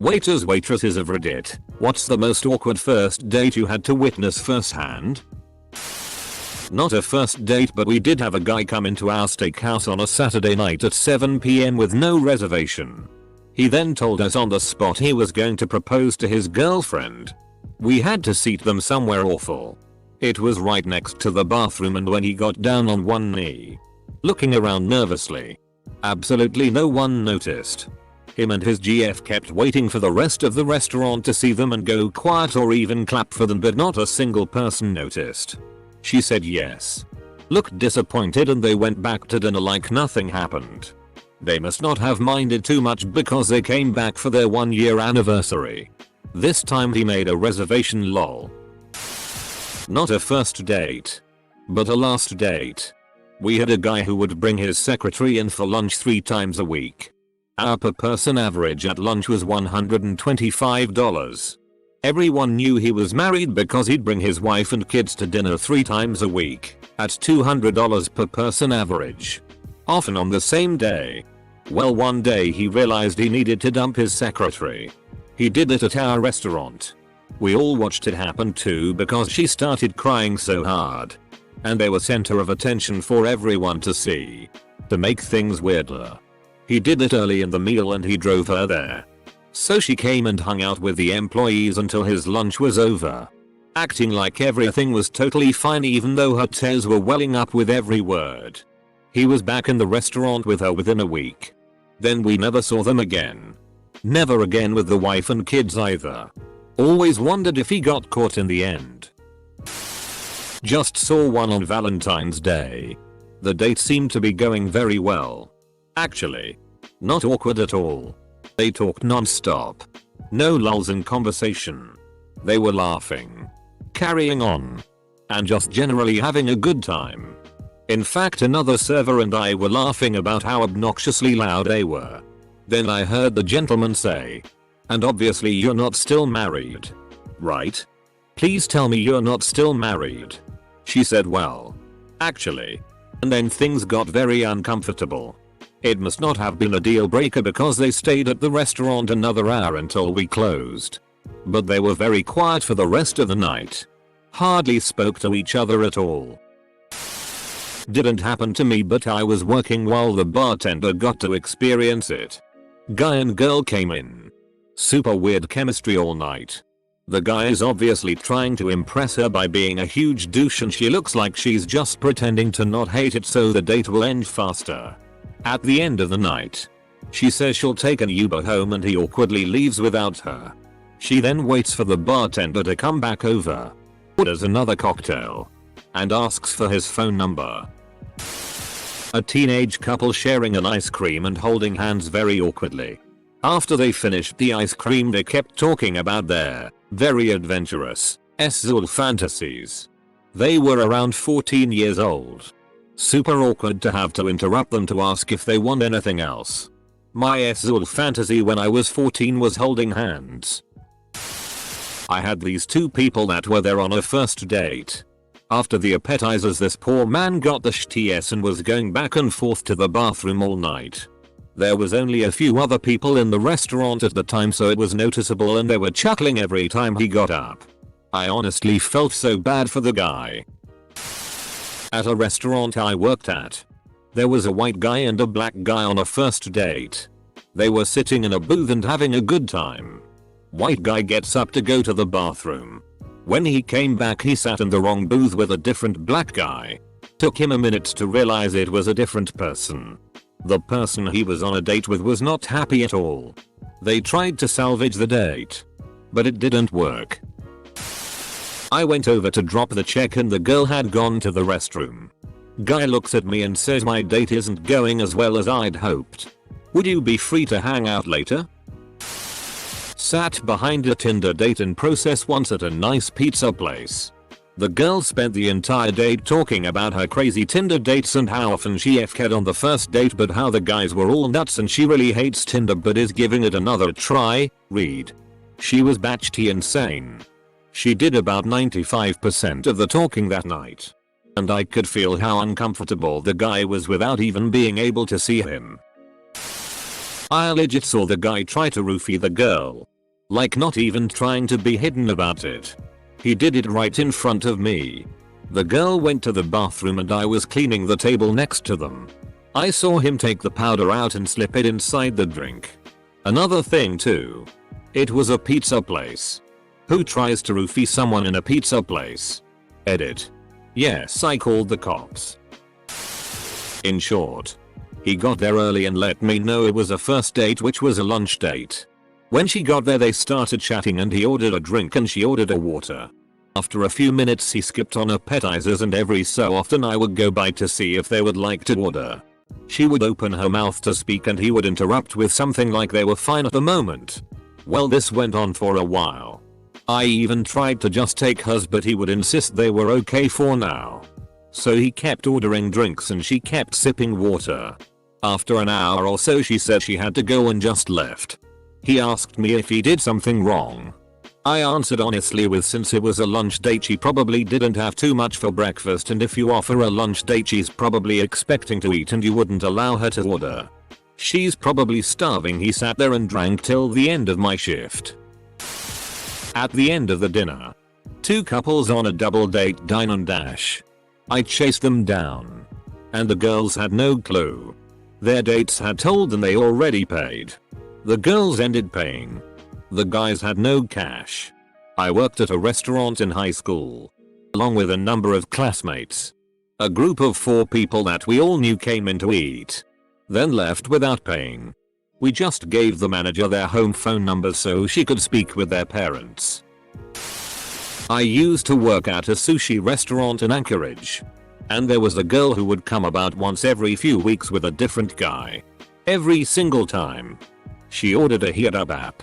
Waitresses of Reddit, what's the most awkward first date you had to witness firsthand? Not a first date, but we did have a guy come into our steakhouse on a Saturday night at 7 PM with no reservation. He then told us on the spot he was going to propose to his girlfriend. We had to seat them somewhere awful. It was right next to the bathroom, and when he got down on one knee, looking around nervously, absolutely no one noticed. Him and his GF kept waiting for the rest of the restaurant to see them and go quiet or even clap for them, but not a single person noticed. She said yes, looked disappointed, and they went back to dinner like nothing happened. They must not have minded too much because they came back for their 1-year anniversary. This time he made a reservation, lol. Not a first date, but a last date. We had a guy who would bring his secretary in for lunch 3 times a week. Our per person average at lunch was $125. Everyone knew he was married because he'd bring his wife and kids to dinner 3 times a week at $200 per person average, often on the same day. Well, one day he realized he needed to dump his secretary. He did it at our restaurant. We all watched it happen too because she started crying so hard, and they were center of attention for everyone to see. To make things weirder, he did it early in the meal and he drove her there. So she came and hung out with the employees until his lunch was over, acting like everything was totally fine even though her tears were welling up with every word. He was back in the restaurant with her within a week. Then we never saw them again. Never again with the wife and kids either. Always wondered if he got caught in the end. Just saw one on Valentine's Day. The date seemed to be going very well. Actually, not awkward at all. They talked non-stop. No lulls in conversation. They were laughing, carrying on, and just generally having a good time. In fact, another server and I were laughing about how obnoxiously loud they were. Then I heard the gentleman say, "And obviously you're not still married, right? Please tell me you're not still married." She said, "Well, actually." And then things got very uncomfortable. It must not have been a deal breaker because they stayed at the restaurant another hour until we closed. But they were very quiet for the rest of the night. Hardly spoke to each other at all. Didn't happen to me, but I was working while the bartender got to experience it. Guy and girl came in. Super weird chemistry all night. The guy is obviously trying to impress her by being a huge douche, and she looks like she's just pretending to not hate it so the date will end faster. At the end of the night, she says she'll take an Uber home and he awkwardly leaves without her. She then waits for the bartender to come back over, orders another cocktail, and asks for his phone number. A teenage couple sharing an ice cream and holding hands very awkwardly. After they finished the ice cream, they kept talking about their very adventurous sexual fantasies. They were around 14 years old. Super awkward to have to interrupt them to ask if they want anything else. My sexual fantasy when I was 14 was holding hands. I had these 2 people that were there on a first date. After the appetizers, this poor man got the shits and was going back and forth to the bathroom all night. There was only a few other people in the restaurant at the time, so it was noticeable, and they were chuckling every time he got up. I honestly felt so bad for the guy. At a restaurant I worked at, there was a white guy and a black guy on a first date. They were sitting in a booth and having a good time. White guy gets up to go to the bathroom. When he came back, he sat in the wrong booth with a different black guy. Took him a minute to realize it was a different person. The person he was on a date with was not happy at all. They tried to salvage the date, but it didn't work. I went over to drop the check and the girl had gone to the restroom. Guy looks at me and says, "My date isn't going as well as I'd hoped. Would you be free to hang out later?" Sat behind a Tinder date in process once at a nice pizza place. The girl spent the entire date talking about her crazy Tinder dates and how often she f'd on the first date, but how the guys were all nuts and she really hates Tinder but is giving it another try. Read. She was batshit insane. She did about 95% of the talking that night. And I could feel how uncomfortable the guy was without even being able to see him. I legit saw the guy try to roofie the girl. Like not even trying to be hidden about it. He did it right in front of me. The girl went to the bathroom and I was cleaning the table next to them. I saw him take the powder out and slip it inside the drink. Another thing too. It was a pizza place. Who tries to roofie someone in a pizza place? Edit. Yes, I called the cops. In short, he got there early and let me know it was a first date, which was a lunch date. When she got there they started chatting and he ordered a drink and she ordered a water. After a few minutes he skipped on appetizers and every so often I would go by to see if they would like to order. She would open her mouth to speak and he would interrupt with something like they were fine at the moment. Well, this went on for a while. I even tried to just take hers but he would insist they were okay for now. So he kept ordering drinks and she kept sipping water. After an hour or so she said she had to go and just left. He asked me if he did something wrong. I answered honestly with since it was a lunch date she probably didn't have too much for breakfast and if you offer a lunch date she's probably expecting to eat and you wouldn't allow her to order. She's probably starving. He sat there and drank till the end of my shift. At the end of the dinner, two couples on a double date dine and dash. I chased them down. And the girls had no clue. Their dates had told them they already paid. The girls ended paying. The guys had no cash. I worked at a restaurant in high school. Along with a number of classmates. A group of 4 people that we all knew came in to eat. Then left without paying. We just gave the manager their home phone numbers so she could speak with their parents. I used to work at a sushi restaurant in Anchorage. And there was a girl who would come about once every few weeks with a different guy. Every single time. She ordered a hirabap,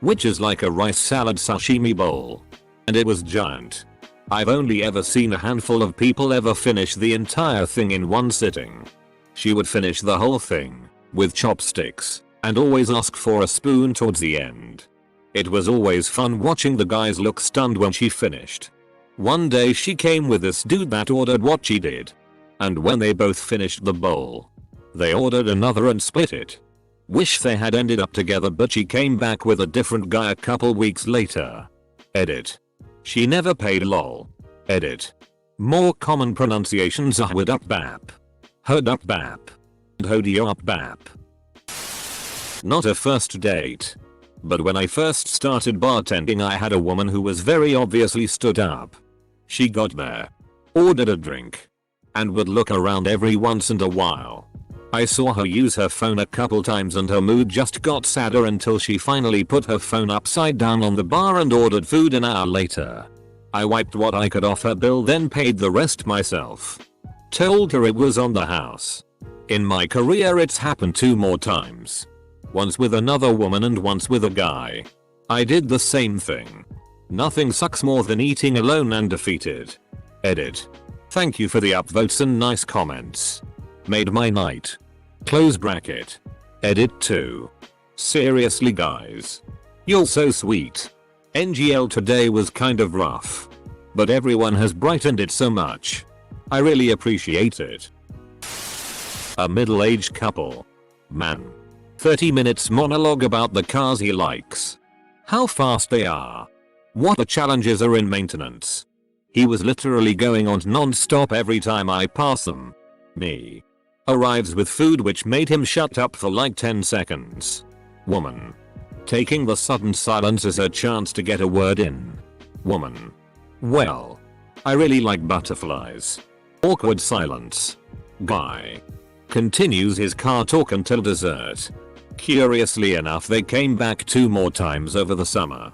which is like a rice salad sashimi bowl. And it was giant. I've only ever seen a handful of people ever finish the entire thing in one sitting. She would finish the whole thing, with chopsticks, and always ask for a spoon towards the end. It was always fun watching the guys look stunned when she finished. One day she came with this dude that ordered what she did. And when they both finished the bowl, they ordered another and split it. Wish they had ended up together, but she came back with a different guy a couple weeks later. Edit. She never paid lol. Edit. More common pronunciations are would up bap, hod up bap, and hodio up bap. Not a first date. But when I first started bartending I had a woman who was very obviously stood up. She got there, ordered a drink, and would look around every once in a while. I saw her use her phone a couple times and her mood just got sadder until she finally put her phone upside down on the bar and ordered food an hour later. I wiped what I could off her bill, then paid the rest myself. Told her it was on the house. In my career it's happened 2 more times. Once with another woman and once with a guy. I did the same thing. Nothing sucks more than eating alone and defeated. Edit. Thank you for the upvotes and nice comments. Made my night. Close bracket. Edit 2. Seriously guys. You're so sweet. NGL today was kind of rough. But everyone has brightened it so much. I really appreciate it. A middle-aged couple. Man. 30 minutes monologue about the cars he likes. How fast they are. What the challenges are in maintenance. He was literally going on non-stop every time I pass them. Me. Arrives with food which made him shut up for like 10 seconds. Woman. Taking the sudden silence as her chance to get a word in. Woman. Well. I really like butterflies. Awkward silence. Guy. Continues his car talk until dessert. Curiously enough they came back 2 more times over the summer.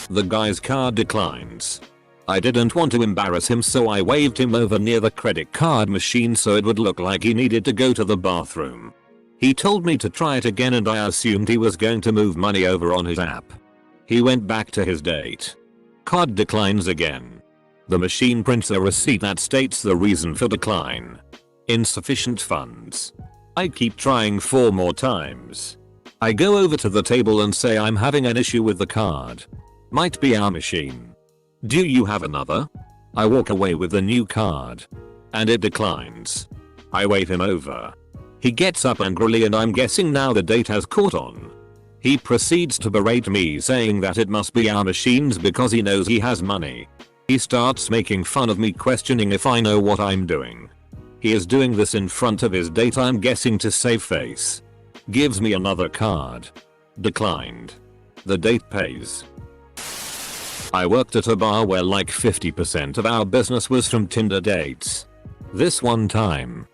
The guy's car declines. I didn't want to embarrass him so I waved him over near the credit card machine so it would look like he needed to go to the bathroom. He told me to try it again and I assumed he was going to move money over on his app. He went back to his date. Card declines again. The machine prints a receipt that states the reason for decline. Insufficient funds. I keep trying 4 more times. I go over to the table and say I'm having an issue with the card. Might be our machine. Do you have another? I walk away with the new card. And it declines. I wave him over. He gets up angrily and I'm guessing now the date has caught on. He proceeds to berate me saying that it must be our machines because he knows he has money. He starts making fun of me, questioning if I know what I'm doing. He is doing this in front of his date, I'm guessing to save face. Gives me another card. Declined. The date pays. I worked at a bar where like 50% of our business was from Tinder dates. This one time,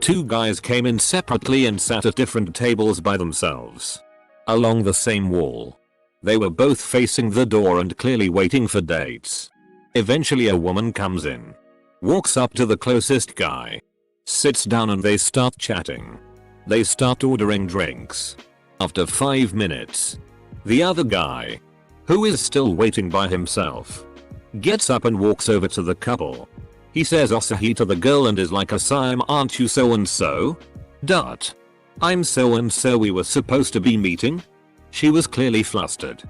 2 guys came in separately and sat at different tables by themselves. Along the same wall. They were both facing the door and clearly waiting for dates. Eventually a woman comes in. Walks up to the closest guy. Sits down and they start chatting. They start ordering drinks. After 5 minutes, the other guy, who is still waiting by himself, gets up and walks over to the couple. He says Asahi to the girl and is like, Asam, aren't you so and so? Dot. I'm so and so, we were supposed to be meeting? She was clearly flustered.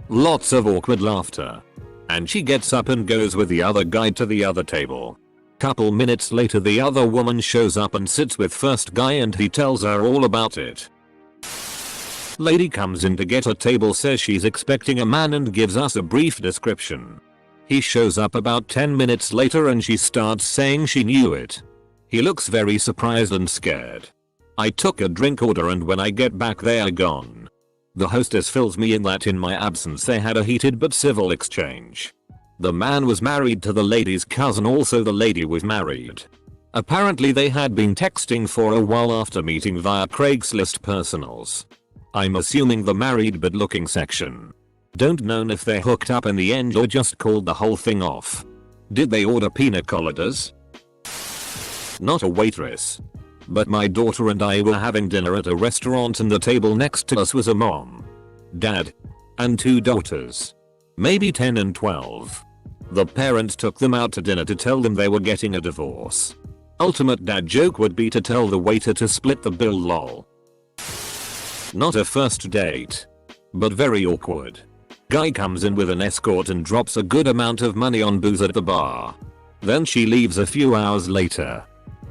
Lots of awkward laughter. And she gets up and goes with the other guy to the other table. Couple minutes later the other woman shows up and sits with first guy and he tells her all about it. Lady comes in to get a table, says she's expecting a man and gives us a brief description. He shows up about 10 minutes later and she starts saying she knew it. He looks very surprised and scared. I took a drink order and when I get back they are gone. The hostess fills me in that in my absence they had a heated but civil exchange. The man was married to the lady's cousin, also the lady was married. Apparently they had been texting for a while after meeting via Craigslist personals. I'm assuming the married but looking section. Don't know if they hooked up in the end or just called the whole thing off. Did they order pina coladas? Not a waitress. But my daughter and I were having dinner at a restaurant and the table next to us was a mom, dad, and 2 daughters. Maybe 10 and 12. The parents took them out to dinner to tell them they were getting a divorce. Ultimate dad joke would be to tell the waiter to split the bill, lol. Not a first date. But very awkward. Guy comes in with an escort and drops a good amount of money on booze at the bar. Then she leaves a few hours later.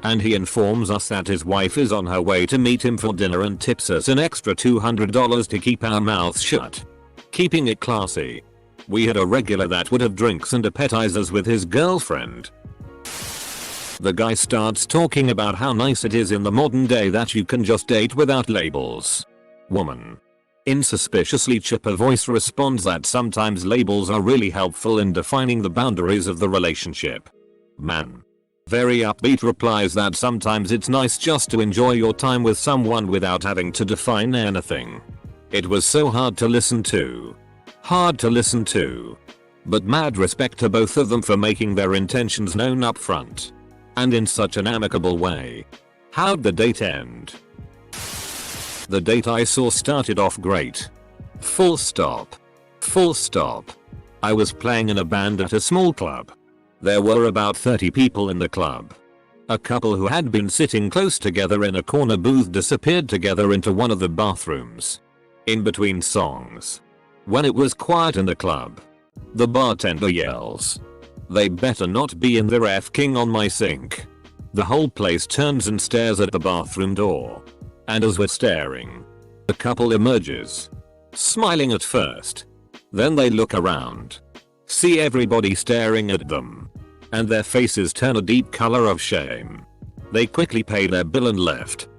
And he informs us that his wife is on her way to meet him for dinner and tips us an extra $200 to keep our mouths shut. Keeping it classy. We had a regular that would have drinks and appetizers with his girlfriend. The guy starts talking about how nice it is in the modern day that you can just date without labels. Woman. In suspiciously chipper voice responds that sometimes labels are really helpful in defining the boundaries of the relationship. Man. Very upbeat replies that sometimes it's nice just to enjoy your time with someone without having to define anything. It was so hard to listen to. But mad respect to both of them for making their intentions known up front. And in such an amicable way. How'd the date end? The date I saw started off great. Full stop. I was playing in a band at a small club. There were about 30 people in the club. A couple who had been sitting close together in a corner booth disappeared together into one of the bathrooms. In between songs. When it was quiet in the club, the bartender yells, "They better not be in there f***ing on my sink." The whole place turns and stares at the bathroom door. And as we're staring, the couple emerges. Smiling at first. Then they look around. See everybody staring at them. And their faces turn a deep color of shame. They quickly pay their bill and left.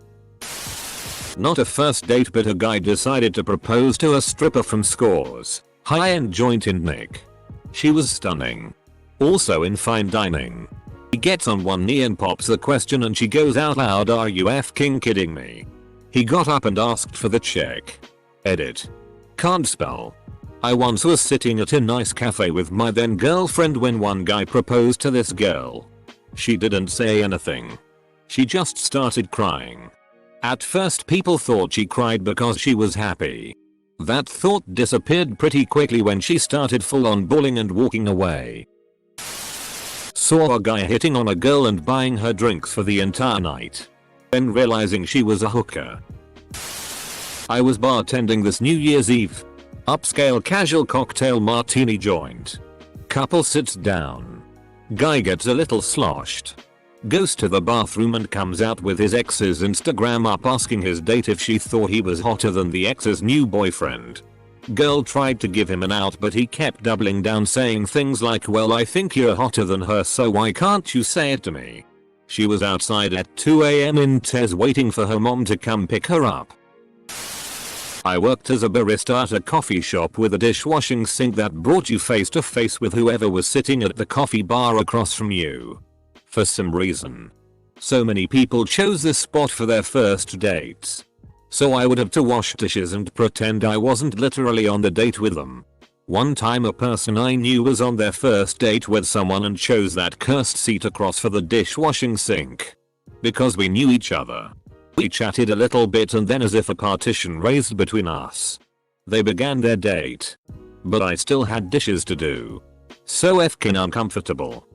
Not a first date, but a guy decided to propose to a stripper from Scores, high-end joint in Nick. She was stunning. Also in fine dining. He gets on one knee and pops the question and she goes out loud, "Are you f***ing kidding me?" He got up and asked for the check. Edit. Can't spell. I once was sitting at a nice cafe with my then girlfriend when one guy proposed to this girl. She didn't say anything. She just started crying. At first people thought she cried because she was happy. That thought disappeared pretty quickly when she started full on bawling and walking away. Saw a guy hitting on a girl and buying her drinks for the entire night. Then realizing she was a hooker. I was bartending this New Year's Eve. Upscale casual cocktail martini joint. Couple sits down. Guy gets a little sloshed. Goes to the bathroom and comes out with his ex's Instagram up asking his date if she thought he was hotter than the ex's new boyfriend. Girl tried to give him an out but he kept doubling down saying things like, well, I think you're hotter than her, so why can't you say it to me? She was outside at 2 AM in tears waiting for her mom to come pick her up. I worked as a barista at a coffee shop with a dishwashing sink that brought you face to face with whoever was sitting at the coffee bar across from you. For some reason, so many people chose this spot for their first dates. So I would have to wash dishes and pretend I wasn't literally on the date with them. One time a person I knew was on their first date with someone and chose that cursed seat across for the dishwashing sink. Because we knew each other, we chatted a little bit and then, as if a partition raised between us, they began their date. But I still had dishes to do. So effing uncomfortable.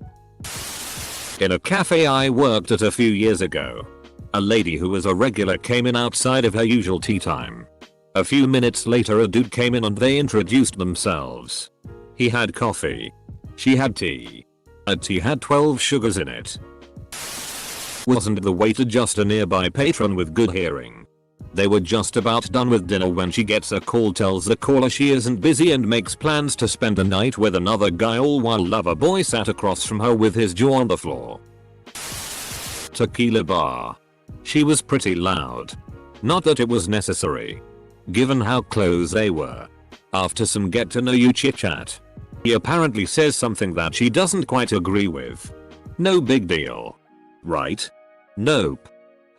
In a cafe I worked at a few years ago, a lady who was a regular came in outside of her usual tea time. A few minutes later a dude came in and they introduced themselves. He had coffee. She had tea. A tea had 12 sugars in it. Wasn't the waiter just a nearby patron with good hearing? They were just about done with dinner when she gets a call, tells the caller she isn't busy and makes plans to spend the night with another guy, all while lover boy sat across from her with his jaw on the floor. Tequila bar. She was pretty loud. Not that it was necessary, given how close they were. After some get to know you chit chat, he apparently says something that she doesn't quite agree with. No big deal. Right? Nope.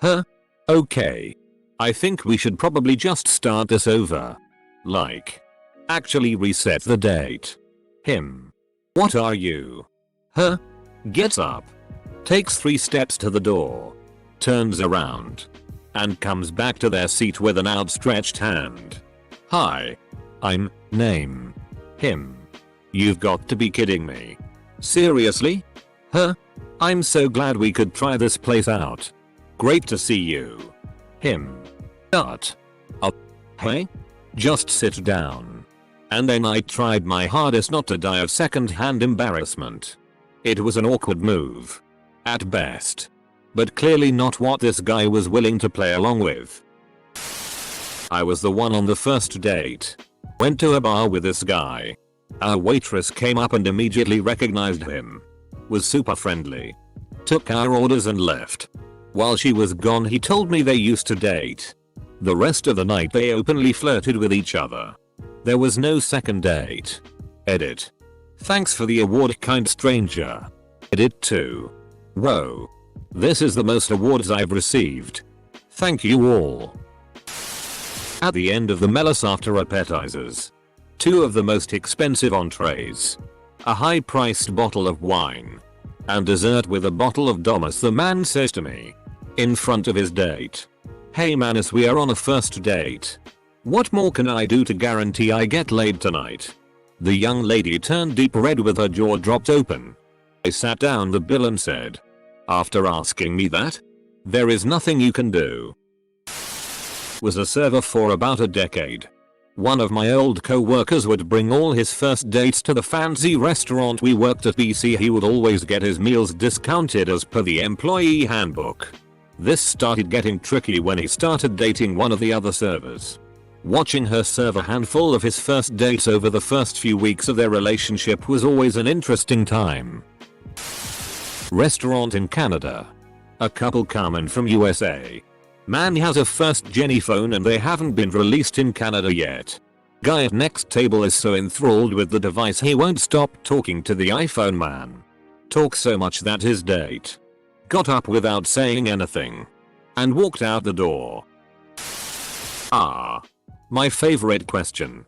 Huh? Okay. I think we should probably just start this over. Like, actually reset the date. Him. What are you? Huh? Gets up. Takes 3 steps to the door. Turns around. And comes back to their seat with an outstretched hand. Hi. I'm, name. Him. You've got to be kidding me. Seriously? Huh? I'm so glad we could try this place out. Great to see you. Him. Hey? Just sit down. And then I tried my hardest not to die of second-hand embarrassment. It was an awkward move. At best. But clearly not what this guy was willing to play along with. I was the one on the first date. Went to a bar with this guy. Our waitress came up and immediately recognized him. Was super friendly. Took our orders and left. While she was gone he told me they used to date. The rest of the night they openly flirted with each other. There was no second date. Edit. Thanks for the award, kind stranger. Edit 2. Whoa. This is the most awards I've received. Thank you all. At the end of the Mellis after appetizers. 2 of the most expensive entrees. A high-priced bottle of wine. And dessert with a bottle of Domus, the man says to me. In front of his date. Hey Manus, we are on a first date. What more can I do to guarantee I get laid tonight? The young lady turned deep red with her jaw dropped open. I sat down the bill and said. After asking me that? There is nothing you can do. Was a server for about a decade. One of my old co-workers would bring all his first dates to the fancy restaurant we worked at BC. He would always get his meals discounted as per the employee handbook. This started getting tricky when he started dating one of the other servers. Watching her serve a handful of his first dates over the first few weeks of their relationship was always an interesting time. Restaurant in Canada. A couple coming from USA. Man has a first Jenny phone and they haven't been released in Canada yet. Guy at next table is so enthralled with the device he won't stop talking to the iPhone man. Talks so much that his date got up without saying anything and walked out the door. My favorite question.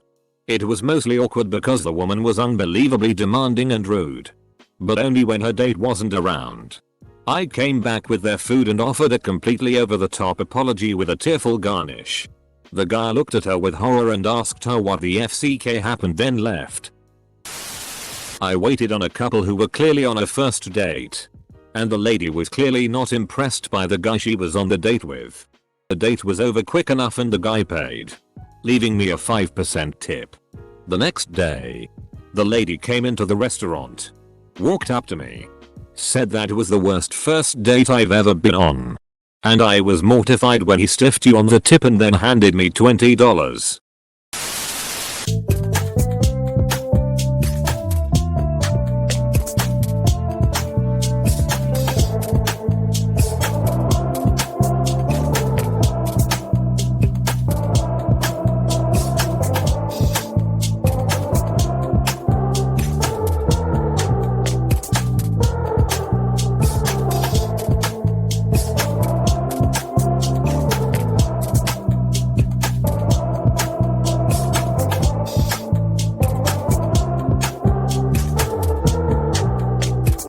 It was mostly awkward because the woman was unbelievably demanding and rude. But only when her date wasn't around. I came back with their food and offered a completely over-the-top apology with a tearful garnish. The guy looked at her with horror and asked her what the FCK happened, then left. I waited on a couple who were clearly on a first date. And the lady was clearly not impressed by the guy she was on the date with. The date was over quick enough and the guy paid, leaving me a 5% tip. The next day, the lady came into the restaurant, walked up to me, Said that was the worst first date I've ever been on. And I was mortified when he stiffed you on the tip and then handed me $20.